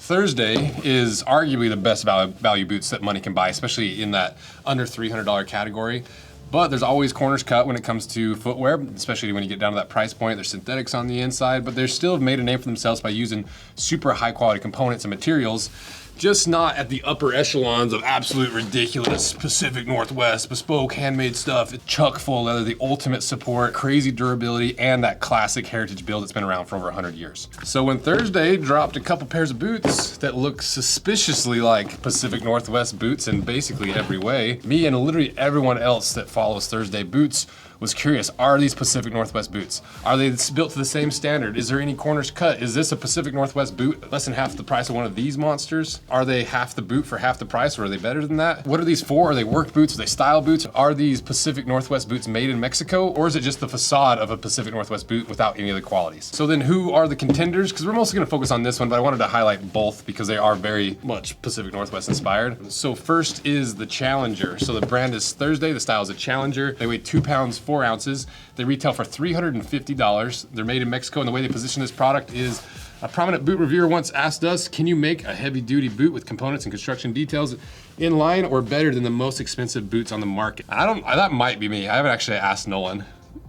Thursday is arguably the best value boots that money can buy, especially in that under $300 category. But there's always corners cut when it comes to footwear, especially when you get down to that price point. There's synthetics on the inside, but they still have made a name for themselves by using super high quality components and materials, just not at the upper echelons of absolute ridiculous Pacific Northwest, bespoke, handmade stuff. It's chock full of leather, the ultimate support, crazy durability, and that classic heritage build that's been around for over 100 years. So when Thursday dropped a couple pairs of boots that look suspiciously like Pacific Northwest boots in basically every way, me and literally everyone else that follows Thursday boots was curious, are these Pacific Northwest boots? Are they built to the same standard? Is there any corners cut? Is this a Pacific Northwest boot less than half the price of one of these monsters? Are they half the boot for half the price, or are they better than that? What are these for? Are they work boots? Are they style boots? Are these Pacific Northwest boots made in Mexico, or is it just the facade of a Pacific Northwest boot without any of the qualities? So then who are the contenders? Because we're mostly gonna focus on this one, but I wanted to highlight both because they are very much Pacific Northwest inspired. So first is the Challenger. So the brand is Thursday, the style is a Challenger. They weigh 2 pounds, 4 ounces. They retail for $350. They're made in Mexico, and the way they position this product is a prominent boot reviewer once asked us, can you make a heavy duty boot with components and construction details in line or better than the most expensive boots on the market? That might be me. I haven't actually asked Nolan.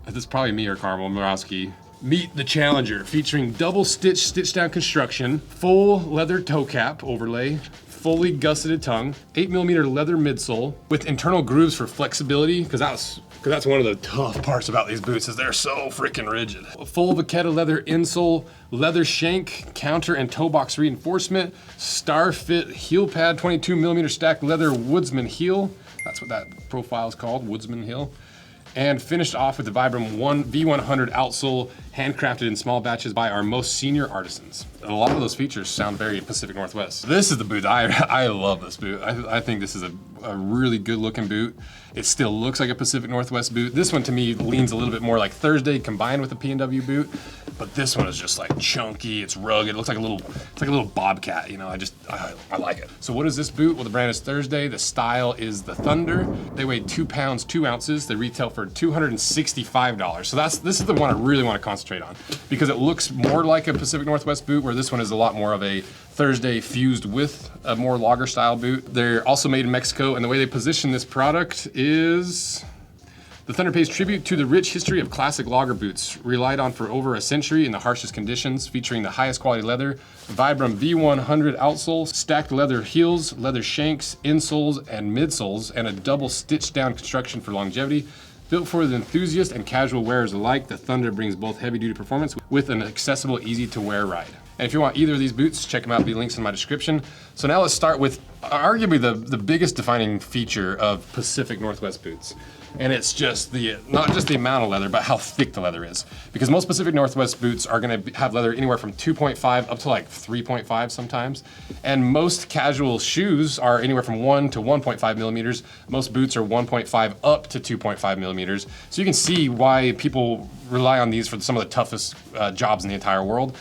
It's probably me or Carmel Morowski. Meet the Challenger, featuring double stitch down construction, full leather toe cap overlay, fully gusseted tongue, 8mm leather midsole with internal grooves for flexibility, because that's one of the tough parts about these boots is they're so freaking rigid. A full Vachetta leather insole, leather shank, counter and toe box reinforcement, star fit heel pad, 22mm stacked leather woodsman heel. That's what that profile is called, woodsman heel. And finished off with the Vibram V100 outsole, handcrafted in small batches by our most senior artisans. A lot of those features sound very Pacific Northwest. This is the boot. I love this boot. I think this is a really good looking boot. It still looks like a Pacific Northwest boot. This one to me leans a little bit more like Thursday combined with a PNW boot, but this one is just like chunky, it's rugged, it looks like a little bobcat, you know, I like it. So what is this boot? Well, the brand is Thursday, the style is the Thunder. They weigh 2 pounds, 2 ounces. They retail for $265. So this is the one I really want to concentrate on because it looks more like a Pacific Northwest boot, where this one is a lot more of a Thursday fused with a more logger style boot. They're also made in Mexico, and the way they position this product is the Thunder pays tribute to the rich history of classic logger boots, relied on for over a century in the harshest conditions, featuring the highest quality leather, Vibram V100 outsole, stacked leather heels, leather shanks, insoles, and midsoles, and a double stitched down construction for longevity. Built for the enthusiast and casual wearers alike, the Thunder brings both heavy-duty performance with an accessible, easy-to-wear ride. And if you want either of these boots, check them out, the links in my description. So now let's start with arguably the biggest defining feature of Pacific Northwest boots. And it's just not just the amount of leather, but how thick the leather is. Because most Pacific Northwest boots are gonna have leather anywhere from 2.5 up to like 3.5 sometimes. And most casual shoes are anywhere from 1 to 1.5 millimeters. Most boots are 1.5 up to 2.5 millimeters. So you can see why people rely on these for some of the toughest jobs in the entire world.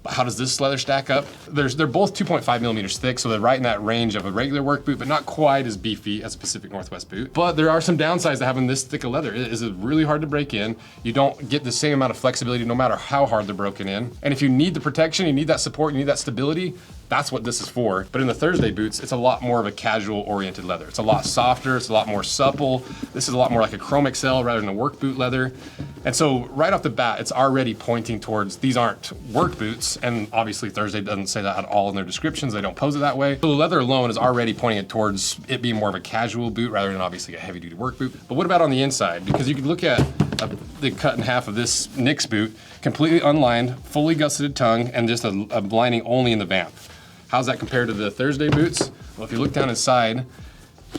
How does this leather stack up? They're both 2.5 millimeters thick, so they're right in that range of a regular work boot, but not quite as beefy as a Pacific Northwest boot. But there are some downsides to having this thick of leather. It is really hard to break in. You don't get the same amount of flexibility no matter how hard they're broken in. And if you need the protection, you need that support, you need that stability, that's what this is for. But in the Thursday boots, it's a lot more of a casual oriented leather. It's a lot softer, it's a lot more supple. This is a lot more like a Chrome XL rather than a work boot leather. And so right off the bat, it's already pointing towards these aren't work boots. And obviously Thursday doesn't say that at all in their descriptions. They don't pose it that way. So the leather alone is already pointing it towards it being more of a casual boot rather than obviously a heavy duty work boot. But what about on the inside? Because you could look at the cut in half of this Nix boot, completely unlined, fully gusseted tongue, and just a lining only in the vamp. How's that compared to the Thursday boots? Well, if you look down inside,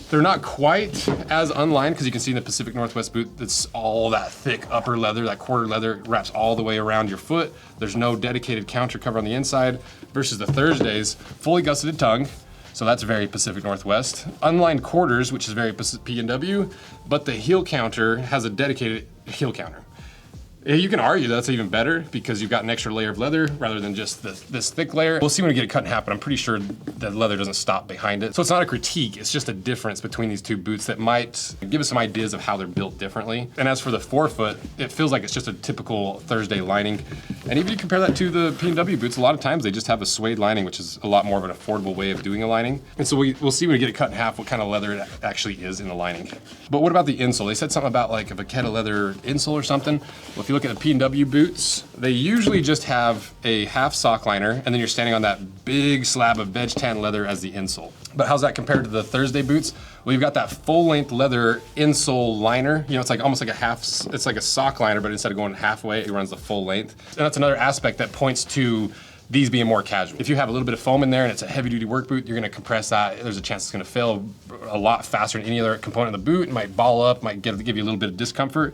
they're not quite as unlined because you can see in the Pacific Northwest boot, it's all that thick upper leather, that quarter leather wraps all the way around your foot. There's no dedicated counter cover on the inside versus the Thursdays, fully gusseted tongue. So that's very Pacific Northwest. Unlined quarters, which is very PNW, but the heel counter has a dedicated heel counter. You can argue that's even better because you've got an extra layer of leather rather than just this thick layer. We'll see when we get it cut in half, but I'm pretty sure the leather doesn't stop behind it. So it's not a critique, it's just a difference between these two boots that might give us some ideas of how they're built differently. And as for the forefoot, it feels like it's just a typical Thursday lining. And even if you compare that to the PNW boots, a lot of times they just have a suede lining, which is a lot more of an affordable way of doing a lining. And so we'll see when we get it cut in half what kind of leather it actually is in the lining. But what about the insole? They said something about like a vachetta leather insole or something. Well, if you look at the PNW boots, they usually just have a half sock liner, and then you're standing on that big slab of veg tan leather as the insole. But how's that compared to the Thursday boots? Well, you've got that full-length leather insole liner. You know, it's like almost like it's like a sock liner, but instead of going halfway, it runs the full length. And that's another aspect that points to these being more casual. If you have a little bit of foam in there and it's a heavy duty work boot, you're gonna compress that. There's a chance it's gonna fail a lot faster than any other component of the boot. It might ball up, might give you a little bit of discomfort.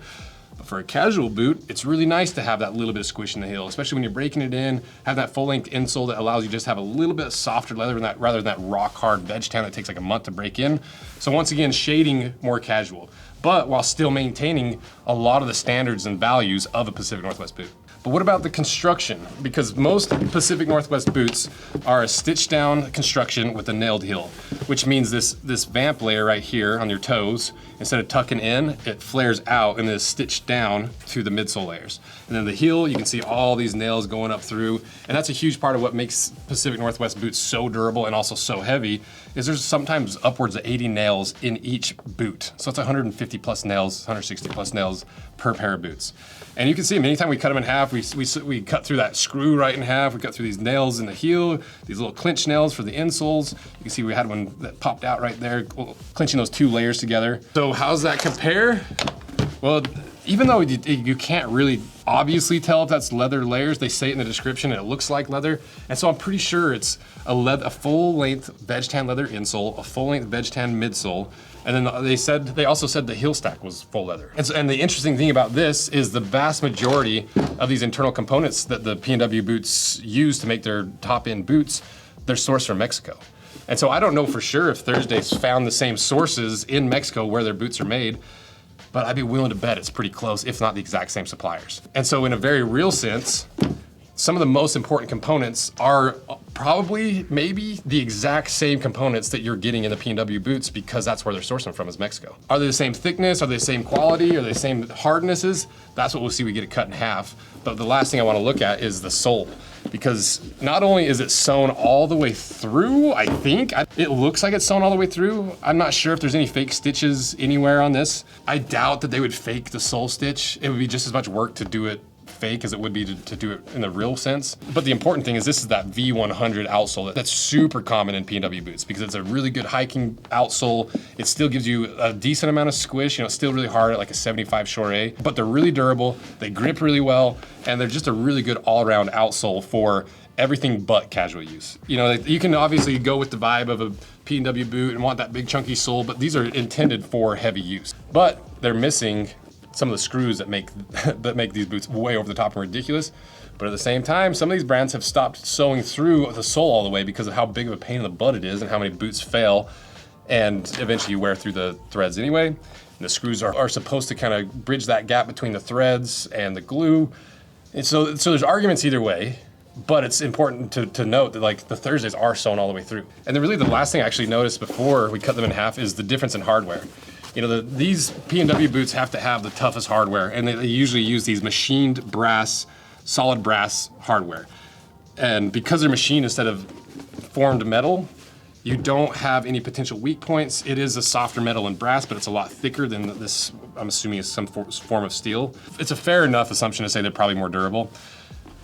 But for a casual boot, it's really nice to have that little bit of squish in the heel, especially when you're breaking it in, have that full length insole that allows you just to have a little bit of softer leather than that, rather than that rock hard veg tan that takes like a month to break in. So once again, shading more casual, but while still maintaining a lot of the standards and values of a Pacific Northwest boot. But what about the construction? Because most Pacific Northwest boots are a stitched down construction with a nailed heel, which means this vamp layer right here on your toes, instead of tucking in, it flares out and is stitched down to the midsole layers. And then the heel, you can see all these nails going up through, and that's a huge part of what makes Pacific Northwest boots so durable and also so heavy, is there's sometimes upwards of 80 nails in each boot. So it's 150 plus nails, 160 plus nails per pair of boots. And you can see them anytime we cut them in half, we cut through that screw right in half, we cut through these nails in the heel, these little clinch nails for the insoles. You can see we had one that popped out right there, clinching those two layers together. So how's that compare? Well, even though you can't really obviously tell if that's leather layers, they say it in the description and it looks like leather. And so I'm pretty sure it's a full length veg tan leather insole, a full length veg tan midsole, and then they also said the heel stack was full leather. And the interesting thing about this is the vast majority of these internal components that the PNW boots use to make their top end boots, they're sourced from Mexico. And so I don't know for sure if Thursday's found the same sources in Mexico where their boots are made, but I'd be willing to bet it's pretty close, if not the exact same suppliers. And so in a very real sense, some of the most important components are probably maybe the exact same components that you're getting in the PNW boots, because that's where they're sourcing from, is Mexico. Are they the same thickness? Are they the same quality? Are they the same hardnesses? That's what we'll see we get it cut in half. But the last thing I want to look at is the sole, because not only is it sewn all the way through, I think, it looks like it's sewn all the way through. I'm not sure if there's any fake stitches anywhere on this. I doubt that they would fake the sole stitch. It would be just as much work to do it fake as it would be to do it in the real sense. But the important thing is this is that V100 outsole that's super common in PNW boots, because it's a really good hiking outsole. It still gives you a decent amount of squish. You know, it's still really hard at like a 75 Shore A, but they're really durable. They grip really well, and they're just a really good all-around outsole for everything but casual use. You know, you can obviously go with the vibe of a PNW boot and want that big chunky sole, but these are intended for heavy use. But they're missing some of the screws that make these boots way over the top and ridiculous. But at the same time, some of these brands have stopped sewing through the sole all the way because of how big of a pain in the butt it is and how many boots fail. And eventually you wear through the threads anyway. And the screws are supposed to kind of bridge that gap between the threads and the glue. And so there's arguments either way, but it's important to note that like the Thursdays are sewn all the way through. And then really the last thing I actually noticed before we cut them in half is the difference in hardware. You know, these PNW boots have to have the toughest hardware, and they usually use these machined brass, solid brass hardware. And because they're machined instead of formed metal, you don't have any potential weak points. It is a softer metal and brass, but it's a lot thicker than this, I'm assuming, is some form of steel. It's a fair enough assumption to say they're probably more durable.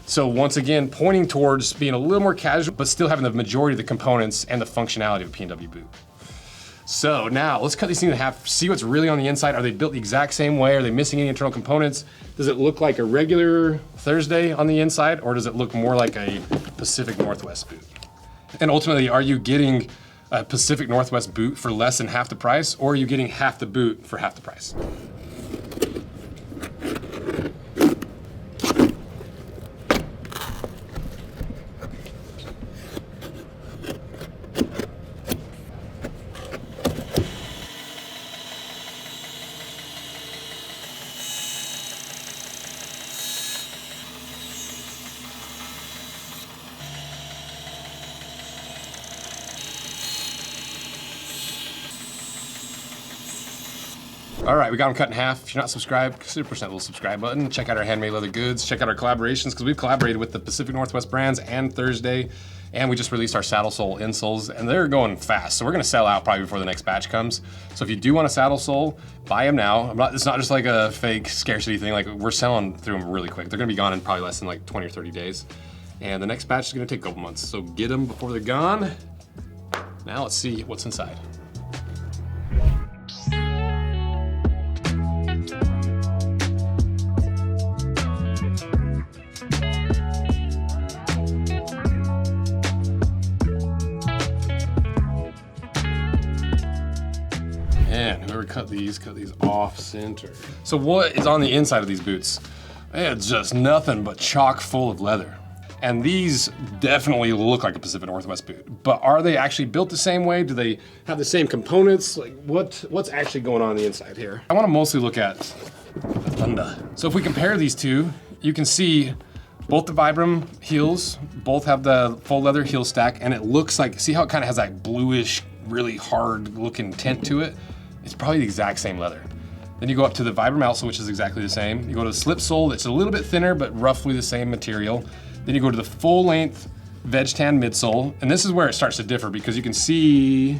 So once again, pointing towards being a little more casual, but still having the majority of the components and the functionality of a PNW boot. So now let's cut these things in half, see what's really on the inside. Are they built the exact same way? Are they missing any internal components? Does it look like a regular Thursday on the inside, or does it look more like a Pacific Northwest boot? And ultimately, are you getting a Pacific Northwest boot for less than half the price, or are you getting half the boot for half the price? All right, we got them cut in half. If you're not subscribed, consider pushing that little subscribe button. Check out our handmade leather goods. Check out our collaborations, because we've collaborated with the Pacific Northwest brands and Thursday. And we just released our saddle sole insoles, and they're going fast. So we're gonna sell out probably before the next batch comes. So if you do want a saddle sole, buy them now. It's not just like a fake scarcity thing. Like, we're selling through them really quick. They're gonna be gone in probably less than like 20 or 30 days. And the next batch is gonna take a couple months. So get them before they're gone. Now let's see what's inside. Man, whoever cut these off center. So what is on the inside of these boots? It's just nothing but chock full of leather. And these definitely look like a Pacific Northwest boot, but are they actually built the same way? Do they have the same components? Like, what's actually going on the inside here? I wanna mostly look at the under. So if we compare these two, you can see both the Vibram heels, both have the full leather heel stack, and it looks like, see how it kind of has that bluish, really hard looking tint to it? It's probably the exact same leather. Then you go up to the Vibram outsole, which is exactly the same. You go to the slip sole, that's a little bit thinner, but roughly the same material. Then you go to the full length veg tan midsole, and this is where it starts to differ, because you can see,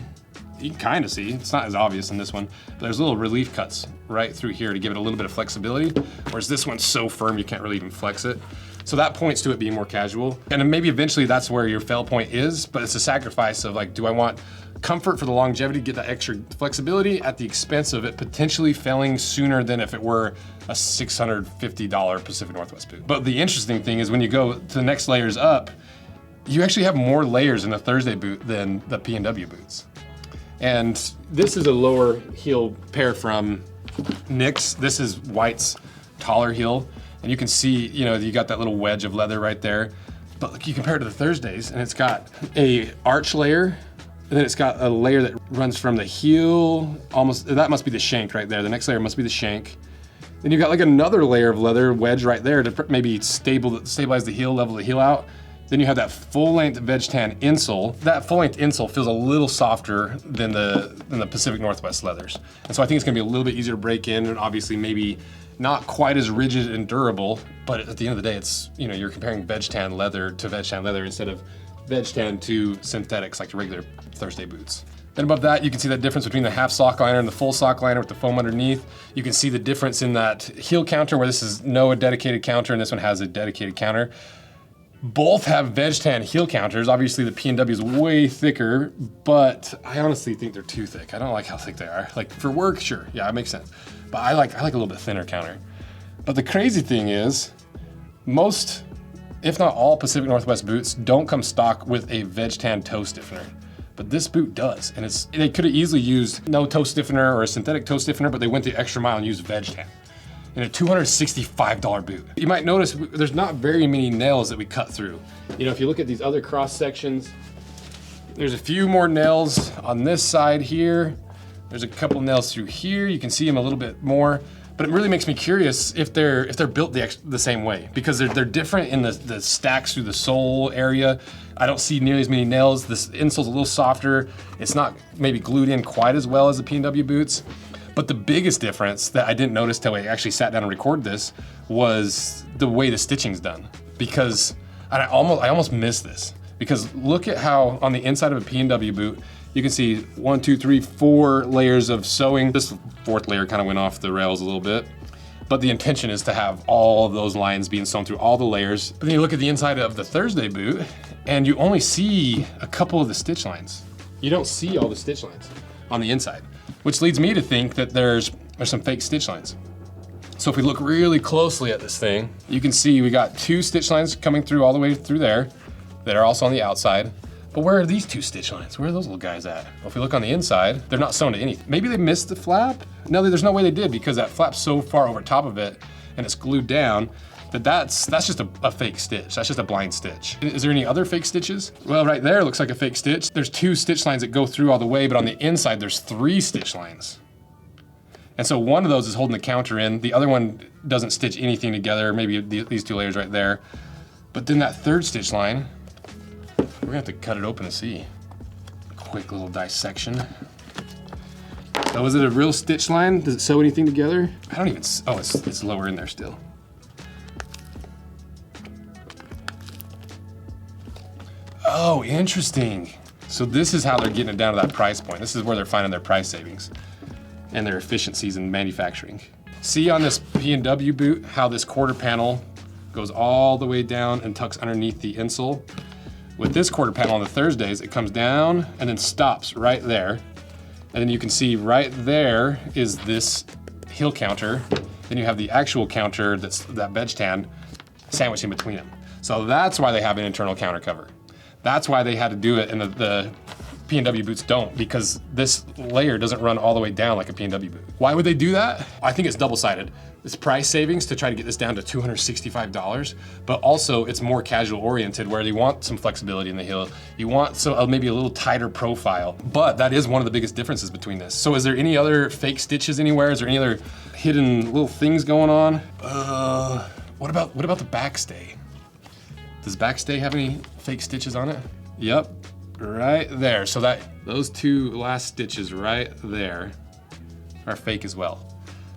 you can kind of see, it's not as obvious in this one, but there's little relief cuts right through here to give it a little bit of flexibility, whereas this one's so firm you can't really even flex it. So that points to it being more casual. And then maybe eventually that's where your fail point is, but it's a sacrifice of like, do I want comfort for the longevity, get that extra flexibility at the expense of it potentially failing sooner than if it were a $650 Pacific Northwest boot. But the interesting thing is when you go to the next layers up, you actually have more layers in the Thursday boot than the PNW boots. And this is a lower heel pair from Nick's. This is White's taller heel. And you can see, you know, you got that little wedge of leather right there. But look, you compare it to the Thursdays, and it's got a arch layer, and then it's got a layer that runs from the heel, almost, that must be the shank right there. The next layer must be the shank. Then you've got like another layer of leather wedge right there to maybe stabilize the heel, level the heel out. Then you have that full-length veg tan insole. That full-length insole feels a little softer than the Pacific Northwest leathers. And so I think it's gonna be a little bit easier to break in, and obviously maybe not quite as rigid and durable, but at the end of the day, it's, you know, you're comparing veg tan leather to veg tan leather instead of veg tan to synthetics like the regular Thursday boots. Then above that, you can see that difference between the half sock liner and the full sock liner with the foam underneath. You can see the difference in that heel counter, where this is no dedicated counter and this one has a dedicated counter. Both have veg tan heel counters. Obviously the PNW is way thicker, but I honestly think they're too thick. I don't like how thick they are. Like for work, sure, yeah, it makes sense. But I like a little bit thinner counter. But the crazy thing is, most, if not all, Pacific Northwest boots don't come stock with a veg tan toe stiffener. But this boot does, and they could have easily used no toe stiffener or a synthetic toe stiffener, but they went the extra mile and used veg tan in a $265 boot. You might notice there's not very many nails that we cut through. You know, if you look at these other cross sections, there's a few more nails on this side here. There's a couple nails through here. You can see them a little bit more, but it really makes me curious if they're built the same way, because they're different in the stacks through the sole area. I don't see nearly as many nails. This insole's a little softer. It's not maybe glued in quite as well as the PNW boots. But the biggest difference that I didn't notice till I actually sat down and recorded this was the way the stitching's done. Because I almost missed this. Because look at how on the inside of a PNW boot, you can see 1, 2, 3, 4 layers of sewing. This fourth layer kind of went off the rails a little bit. But the intention is to have all of those lines being sewn through all the layers. But then you look at the inside of the Thursday boot, and you only see a couple of the stitch lines. You don't see all the stitch lines on the inside, which leads me to think that there's some fake stitch lines. So if we look really closely at this thing, you can see we got 2 stitch lines coming through all the way through there that are also on the outside. But where are these 2 stitch lines? Where are those little guys at? Well, if we look on the inside, they're not sewn to anything. Maybe they missed the flap? No, there's no way they did, because that flap's so far over top of it and it's glued down that that's just a fake stitch. That's just a blind stitch. Is there any other fake stitches? Well, right there looks like a fake stitch. There's 2 stitch lines that go through all the way, but on the inside there's 3 stitch lines. And so one of those is holding the counter in. The other one doesn't stitch anything together, maybe these 2 layers right there. But then that 3rd stitch line, we're gonna have to cut it open to see. Quick little dissection. Oh, is it a real stitch line? Does it sew anything together? I don't even, oh, it's lower in there still. Oh, interesting. So this is how they're getting it down to that price point. This is where they're finding their price savings and their efficiencies in manufacturing. See on this PNW boot how this quarter panel goes all the way down and tucks underneath the insole. With this quarter panel on the Thursdays, it comes down and then stops right there. And then you can see right there is this heel counter. Then you have the actual counter that's that veg tan sandwiched in between them. So that's why they have an internal counter cover. That's why they had to do it, and the PNW boots don't, because this layer doesn't run all the way down like a PNW boot. Why would they do that? I think it's double-sided. It's price savings to try to get this down to $265, but also it's more casual oriented where you want some flexibility in the heel. You want maybe a little tighter profile, but that is one of the biggest differences between this. So is there any other fake stitches anywhere? Is there any other hidden little things going on? What about the backstay? Does backstay have any fake stitches on it? Yep, right there. So those two last stitches right there are fake as well.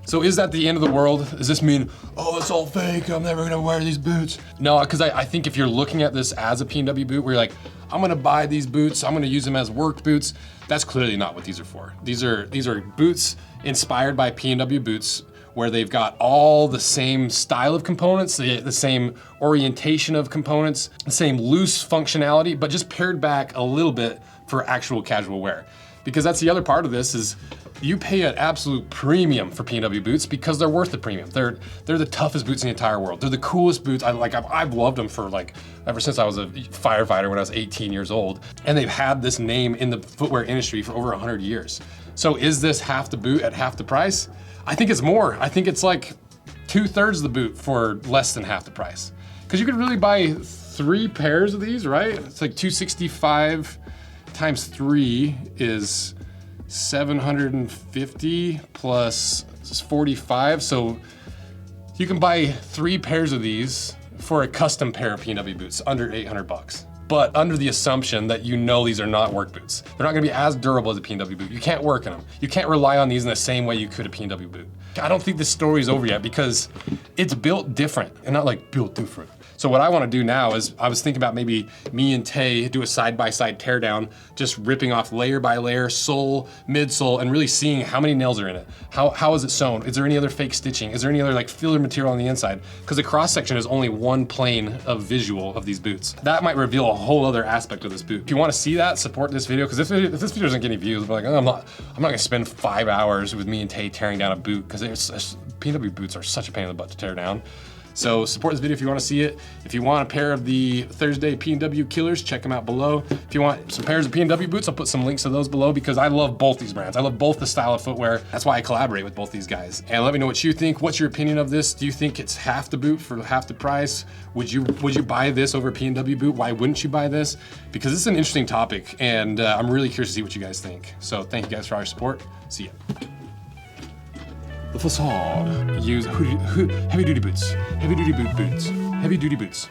So is that the end of the world? Does this mean, oh, it's all fake, I'm never gonna wear these boots? No, because I think if you're looking at this as a PNW boot, where you're like, I'm gonna buy these boots, I'm gonna use them as work boots, that's clearly not what these are for. These are boots inspired by PNW boots, where they've got all the same style of components, the same orientation of components, the same loose functionality, but just pared back a little bit for actual casual wear. Because that's the other part of this is, you pay an absolute premium for PNW boots because they're worth the premium. They're the toughest boots in the entire world. They're the coolest boots. I've loved them for ever since I was a firefighter when I was 18 years old. And they've had this name in the footwear industry for over 100 years. So is this half the boot at half the price? I think it's more. I think it's like 2/3 of the boot for less than half the price. Because you could really buy 3 pairs of these, right? It's like 265 times 3 is 750 plus 45. So you can buy 3 pairs of these for a custom pair of PNW boots under 800 bucks. But under the assumption that you know these are not work boots. They're not gonna be as durable as a PNW boot. You can't work in them. You can't rely on these in the same way you could a PNW boot. I don't think this story's over yet because it's built different and not like built different. So what I wanna do now is, I was thinking about maybe me and Tay do a side-by-side teardown, just ripping off layer by layer, sole, midsole, and really seeing how many nails are in it. How is it sewn? Is there any other fake stitching? Is there any other filler material on the inside? Because the cross-section is only one plane of visual of these boots. That might reveal a whole other aspect of this boot. If you wanna see that, support this video, because if this video doesn't get any views, we're like, oh, I'm not gonna spend 5 hours with me and Tay tearing down a boot, because PNW boots are such a pain in the butt to tear down. So support this video if you want to see it. If you want a pair of the Thursday PNW Killers, check them out below. If you want some pairs of PNW boots, I'll put some links to those below because I love both these brands. I love both the style of footwear. That's why I collaborate with both these guys. And let me know what you think. What's your opinion of this? Do you think it's half the boot for half the price? Would you buy this over a PNW boot? Why wouldn't you buy this? Because this is an interesting topic and I'm really curious to see what you guys think. So thank you guys for all your support. See ya. The facade. Use heavy duty boots. Heavy duty boots. Heavy duty boots.